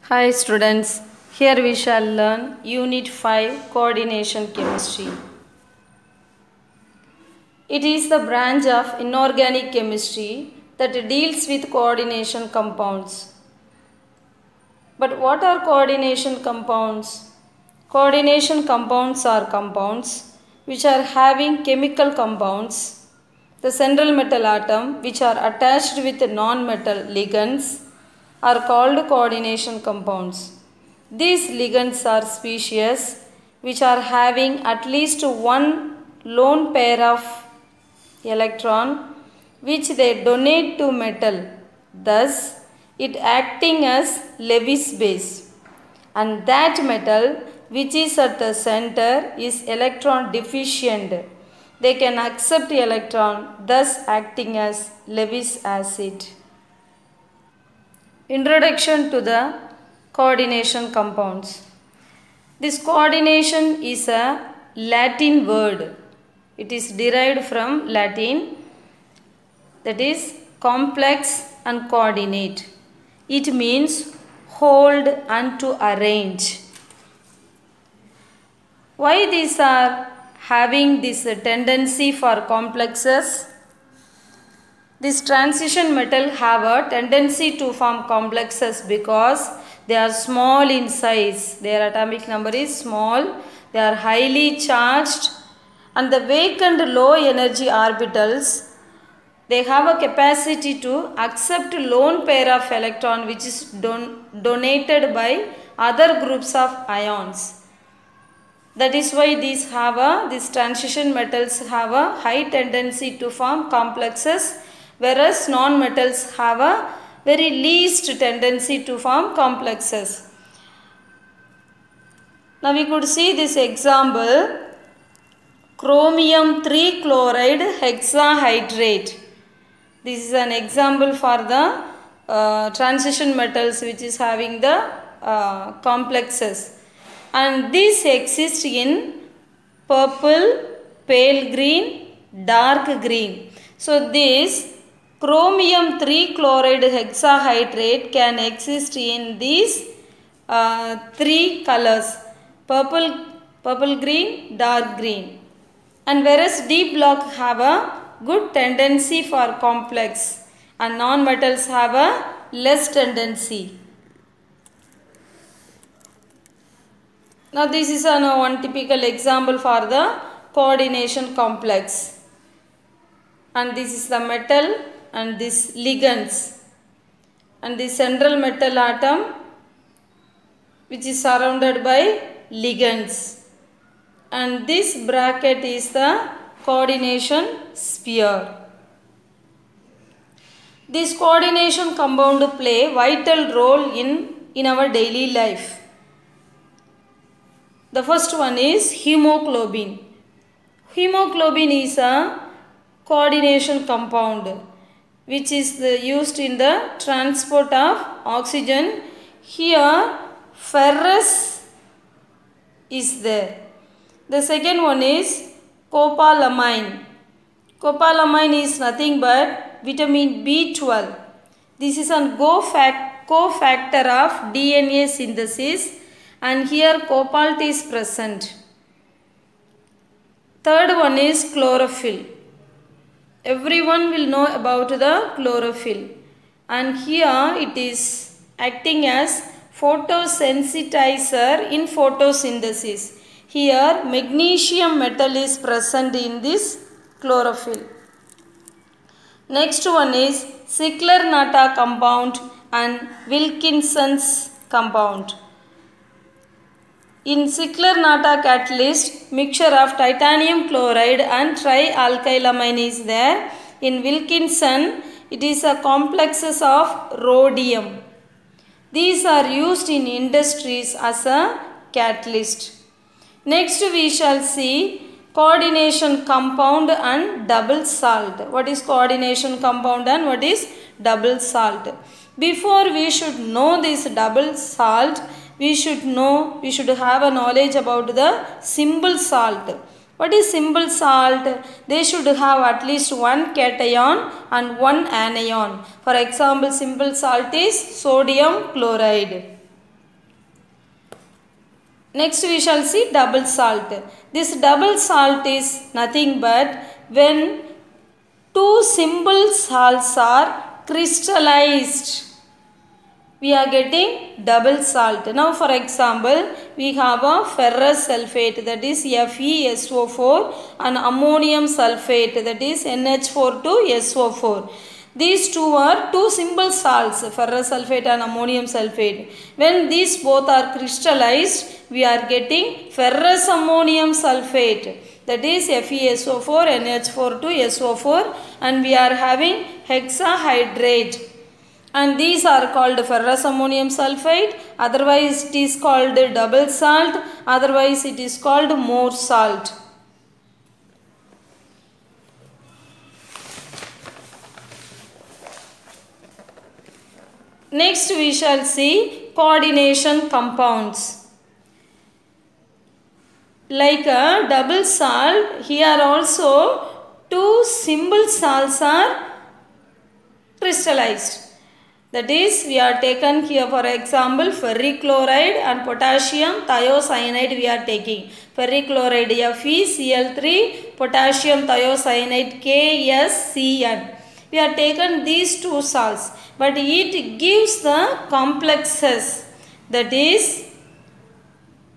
Hi students, here we shall learn Unit 5 Coordination Chemistry. It is the branch of inorganic chemistry that deals with coordination compounds. But what are coordination compounds? Coordination compounds are compounds which are having chemical compounds, the central metal atom which are attached with non-metal ligands are called coordination compounds. These ligands are species which are having at least one lone pair of electron which they donate to metal, thus it acting as Lewis base, and that metal which is at the center is electron deficient. They can accept electron, thus acting as Lewis acid. Introduction to the coordination compounds. This coordination is a Latin word. It is derived from Latin, that is complex and coordinate. It means hold and to arrange. Why these are having this tendency for complexes? This transition metal have a tendency to form complexes because they are small in size. Their atomic number is small. They are highly charged, and the vacant low energy orbitals, they have a capacity to accept lone pair of electron which is donated by other groups of ions. That is why these transition metals have a high tendency to form complexes, whereas non-metals have a very least tendency to form complexes. Now we could see this example, chromium 3 chloride hexahydrate. This is an example for the transition metals which is having the complexes. And these exist in purple, pale green, dark green. So this chromium 3 chloride hexahydrate can exist in these three colors, purple green, dark green. And whereas D block have a good tendency for complex and non-metals have a less tendency. Now this is one typical example for the coordination complex. And this is the metal and this ligands. And the central metal atom which is surrounded by ligands. And this bracket is the coordination sphere. This coordination compound play vital role in our daily life. The first one is hemoglobin. Hemoglobin is a coordination compound which is used in the transport of oxygen. Here ferrous is there. The second one is copalamin. Copalamin is nothing but vitamin B12. This is a cofactor of DNA synthesis, and here cobalt is present. Third one is chlorophyll. Everyone will know about the chlorophyll, and here it is acting as photosensitizer in photosynthesis. Here magnesium metal is present in this chlorophyll. Next one is Ziegler-Natta compound and Wilkinson's compound. In Ziegler-Natta catalyst, mixture of titanium chloride and trialkylamine is there. In Wilkinson, it is a complexes of rhodium. These are used in industries as a catalyst. Next we shall see coordination compound and double salt. What is coordination compound and what is double salt? Before we should know this double salt, we should have a knowledge about the simple salt. What is simple salt? They should have at least one cation and one anion. For example, simple salt is sodium chloride. Next we shall see double salt. This double salt is nothing but when two simple salts are crystallized, we are getting double salt. Now for example, we have a ferrous sulfate, that is FeSO4, and ammonium sulfate, that is NH4 2SO4. These two are two simple salts, ferrous sulfate and ammonium sulfate. When these both are crystallized, we are getting ferrous ammonium sulfate, that is FeSO4 NH4 2SO4, and we are having hexahydrate. And these are called ferrous ammonium sulfate, otherwise it is called double salt, otherwise it is called more salt. Next we shall see coordination compounds. Like a double salt, here also two simple salts are crystallized. That is, we are taken here for example ferric chloride and potassium thiocyanide we are taking. Ferric chloride FeCl3, potassium thiocyanide KSCN. We are taken these two salts, but it gives the complexes, that is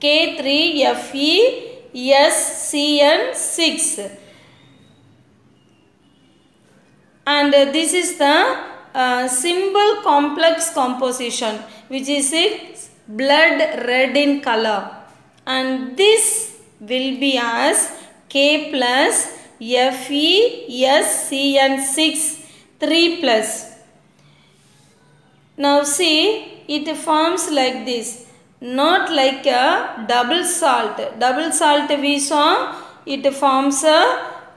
K3FeSCN6, and this is the simple complex composition, which is blood red in color, and this will be as K plus FeSCN6 3 plus. Now see, it forms like this, not like a double salt. Double salt we saw, it forms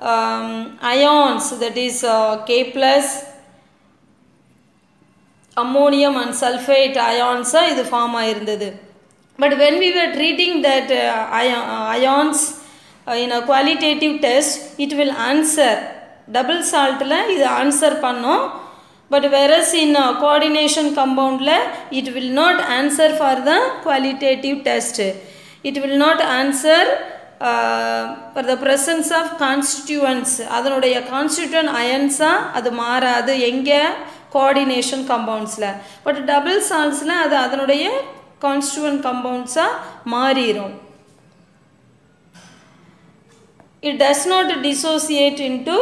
ions, that is K plus ammonium and sulfate ions இது form ஆயிருந்தது. But when we were treating that ions in a qualitative test, it will answer. Double salt la இது answer பண்ணோம், but whereas in coordination compound la it will not answer for the qualitative test. It will not answer for the presence of constituents. அதனுடைய constituent ions அது மாறாது எங்க coordination compounds la, but double salts la அது அதனுடைய constituent compounds மாறிரும். It does not dissociate into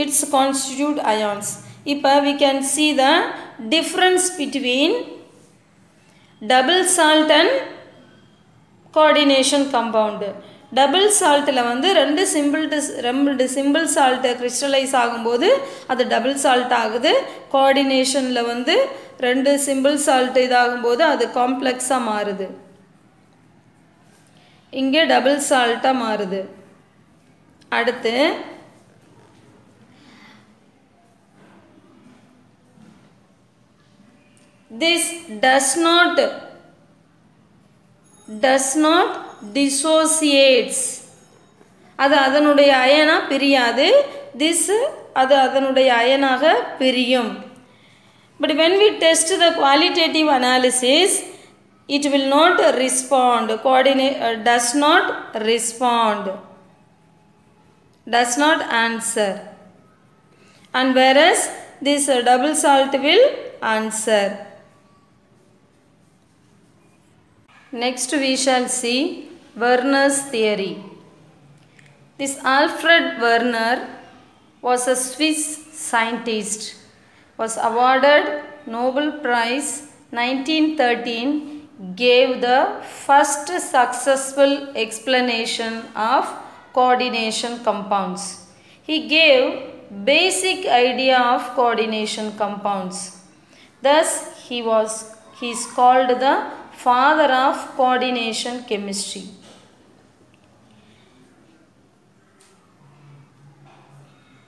its constituent ions. இப்போ we can see the difference between double salt and coordination compound. Double salt la வந்து ரெண்டு simple salt crystallize ஆகும்போது அது double salt ஆகுது. coordination la வந்து ரெண்டு simple salt இதாகும்போது அது complex மாறுது. இங்கே double salt மாறுது. அடுத்து this does not dissociates. அது அதனுடைய அயனா பிரியாது. this அது அதனுடைய அயனாக பிரியும். But when we test the qualitative analysis, it will not respond. Does not respond, does not answer, and whereas this double salt will answer. Next we shall see Werner's theory. This Alfred Werner was a Swiss scientist, was awarded Nobel Prize 1913, gave the first successful explanation of coordination compounds. He gave basic idea of coordination compounds. Thus he is called the father of coordination chemistry.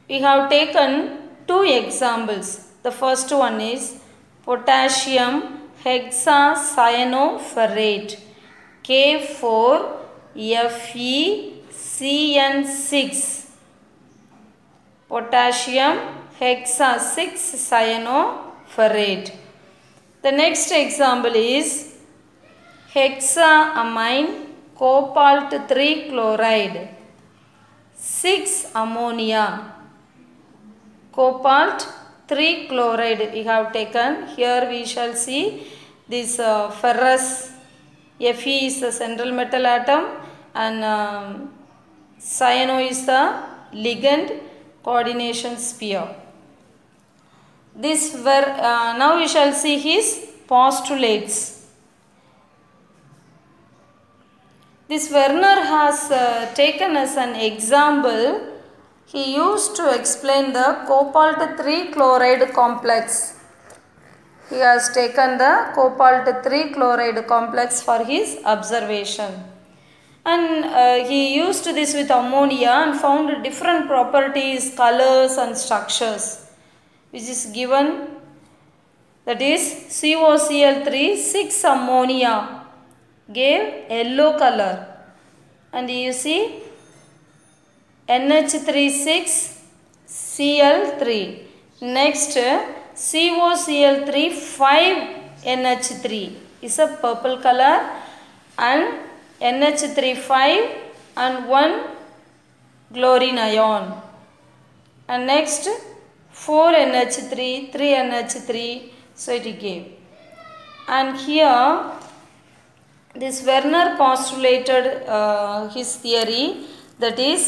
We have taken two examples. The first one is potassium hexacyanoferrate K4FeCN6, potassium hexa 6 cyanoferrate. The next example is hexaamine cobalt 3 chloride, 6 ammonia, cobalt 3 chloride we have taken. Here we shall see this ferrous Fe is the central metal atom and cyano is the ligand coordination sphere. This now we shall see his postulates. This Werner has taken as an example. He used to explain the cobalt 3 chloride complex. He has taken the cobalt 3 chloride complex for his observation. And he used this with ammonia and found different properties, colors and structures, which is given. That is COCl3, 6 ammonia gave yellow color. And you see NH36 Cl3. Next COCl3 5NH3 is a purple color and NH3 5 and 1 chlorine ion. And next 4NH3 3NH3, so it gave. And here this Werner postulated his theory, that is,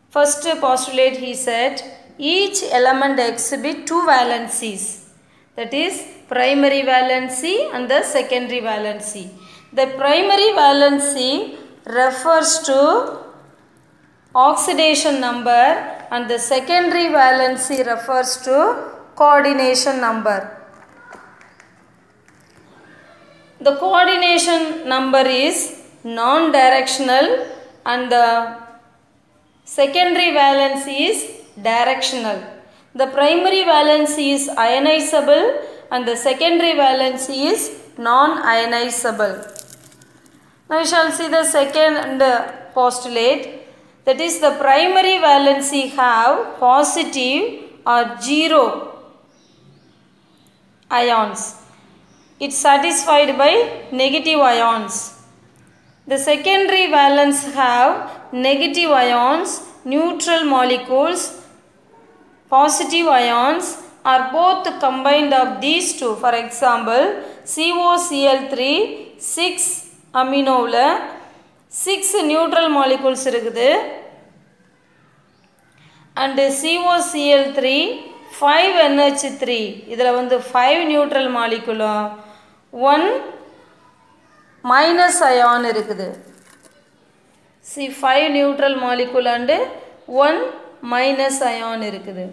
first postulate he said each element exhibit two valencies, that is primary valency and the secondary valency. The primary valency refers to oxidation number and the secondary valency refers to coordination number. The coordination number is non-directional and the secondary valency is directional. The primary valency is ionizable and the secondary valency is non-ionizable. Now we shall see the second postulate, that is the primary valency have positive or zero ions. It's satisfied by negative ions. The secondary valence have negative ions, neutral molecules, positive ions are both combined of these two. For example, COCl3 6 aminoல 6 neutral molecules இருக்குது and COCl3 5NH3 இதில் வந்து 5 neutral molecule 1 minus ion இருக்குது. See 5 neutral molecule and 1 minus ion இருக்குது.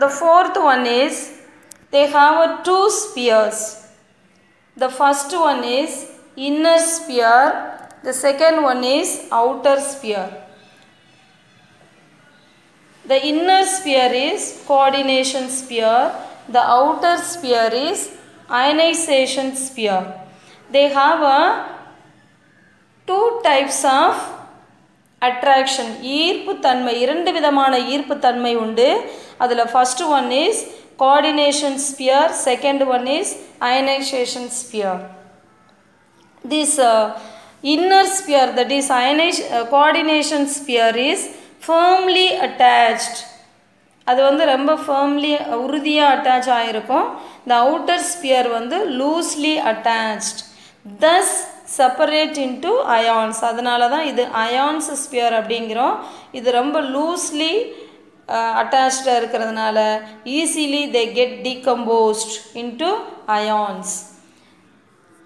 The fourth one is they have two spheres. The first one is inner sphere, the second one is outer sphere. The inner sphere is coordination sphere, the outer sphere is ionization sphere. They have two types of attraction. ஈர்ப்பு தன்மை, இரண்டு விதமான ஈர்ப்பு தன்மை உண்டு. அதில் first one is coordination sphere, second one is ionization sphere. This inner sphere, that is coordination sphere, is firmly attached. அது வந்து ரொம்ப firmly உறுதியாக அட்டாச் ஆகிருக்கும். The outer sphere வந்து loosely attached, thus separate into ions. அதனால தான் இது ions sphere அப்படிங்கிறோம். இது ரொம்ப loosely attached இருக்கிறதுனால easily they get decomposed into ions.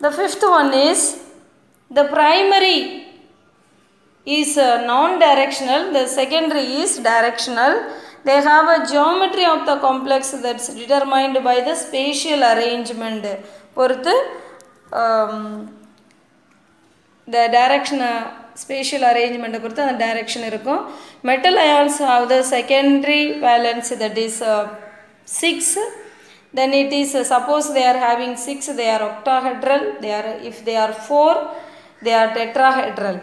The fifth one is the primary is non-directional, the secondary is directional. They have a geometry of the complex that's determined by the spatial arrangement. பொறுத்து the direction spatial arrangement பொறுத்து அந்த direction இருக்கும். Metal ions have the secondary valence, that is 6. Then it is suppose they are having 6, they are octahedral. If they are 4, they are tetrahedral.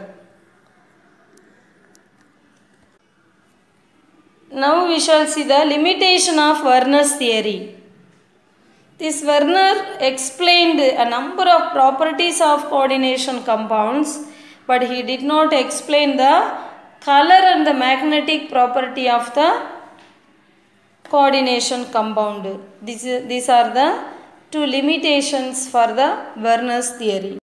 Now we shall see the limitation of Werner's theory. This Werner explained a number of properties of coordination compounds, but he did not explain the color and the magnetic property of the coordination compound. These are the two limitations for the Werner's theory.